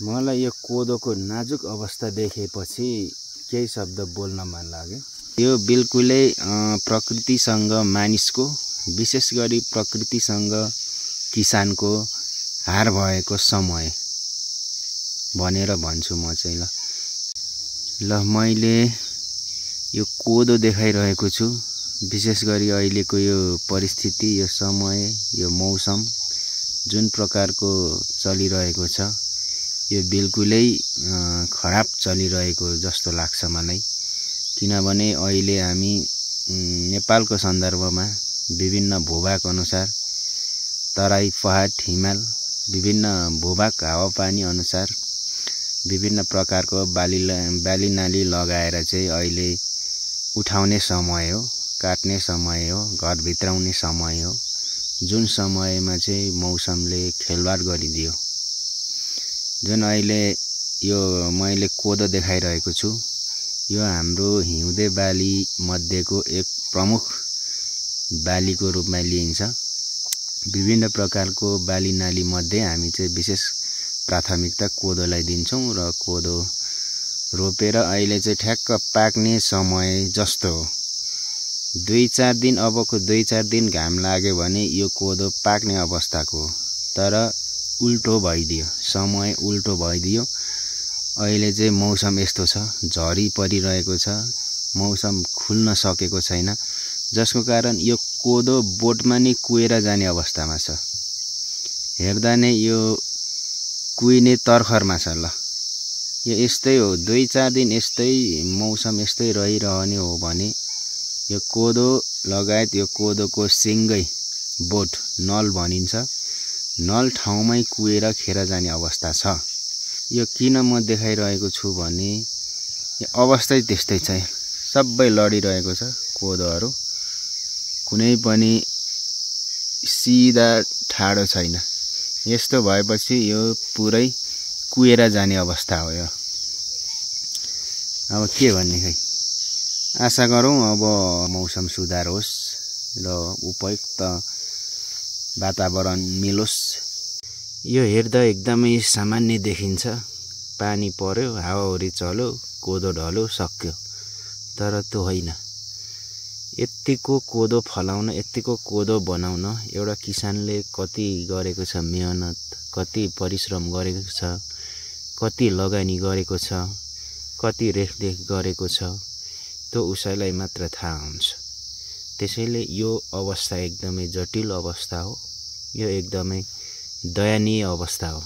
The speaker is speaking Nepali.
मलाई यो कोदोको नाजुक अवस्था देखेपछि केही शब्द बोल्न मन लाग्यो। यो बिल्कुलै प्रकृतिसँग मानिसको, विशेष गरी प्रकृतिसँग किसानको हार भएको समय भनेर भन्छु म चाहिँ। ल मैले यो कोदो देखाइरहेको छु। विशेष गरी अहिलेको यो परिस्थिति, यो समय, यो मौसम जुन प्रकारको चलिरहेको छ, यो बिल्कुलै खराब चलिरहेको जस्तो लाग्छ मलाई। किनभने अहिले हामी नेपालको सन्दर्भमा विभिन्न भूभाग अनुसार, तराई, पहाड, हिमाल, विभिन्न भूभाग हावापानी अनुसार विभिन्न प्रकारको बाली नाली लगाएर चाहिँ अहिले उठाउने समय हो, काट्ने समय हो, घर भित्राउने समय हो। जुन समयमा चाहिँ मौसमले खेलवाड गरिदियो। जुन अहिले यो मैले कोदो देखाइरहेको छु, यो हाम्रो हिउँदे बाली मध्येको एक प्रमुख बालीको रूपमा लिइन्छ। विभिन्न प्रकारको बाली नाली मध्ये हामी चाहिँ विशेष प्राथमिकता कोदोलाई दिन्छौँ र कोदो रोपेर अहिले चाहिँ ठ्याक्क पाक्ने समय जस्तो हो। 2-4 दिन, अबको 2-4 दिन घाम लाग्यो भने यो कोदो पाक्ने अवस्थाको हो। तर उल्टो भइदियो, समय उल्टो भइदियो। अहिले चाहिँ मौसम यस्तो छ, झरी परिरहेको छ, मौसम खुल्न सकेको छैन, जसको कारण यो कोदो बोटमा नै कुएर जाने अवस्थामा छ। हेर्दा नै यो कुइने तर्खरमा छ। ल यो यस्तै हो, 2-4 दिन यस्तै मौसम यस्तै रहिरहने हो भने यो कोदो लगायत यो कोदोको सिङ्गै बोट, नल भनिन्छ, नल ठाउँमै कुएर खेर जाने अवस्था छ। यो किन म देखाइरहेको छु भने यो अवस्था त्यस्तै छ। सबै लडिरहेको छ कोदोहरू, कुनै पनि सिधा ठाडो छैन। यस्तो भएपछि यो पुरै कुएर जाने अवस्था हो। यो अब के भन्ने खै, आशा गरौँ अब मौसम सुधार होस् र उपयुक्त वातावरण मिलोस्। यो हेर्दा एकदमै सामान्य देखिन्छ। पानी पर्यो, हावाहुरी चल्यो, कोदो ढल्यो, सक्यो। तर त्यो होइन। यत्तिको कोदो फलाउन, यत्तिको कोदो बनाउन एउटा किसानले कति गरेको छ मेहनत, कति परिश्रम गरेको छ, कति लगानी गरेको छ, कति रेखदेख गरेको छ, त्यो उसैलाई मात्र थाहा हुन्छ। त्यसैले यो अवस्था एकदमै जटिल अवस्था हो। यो एकदमै दयनीय अवस्था हो।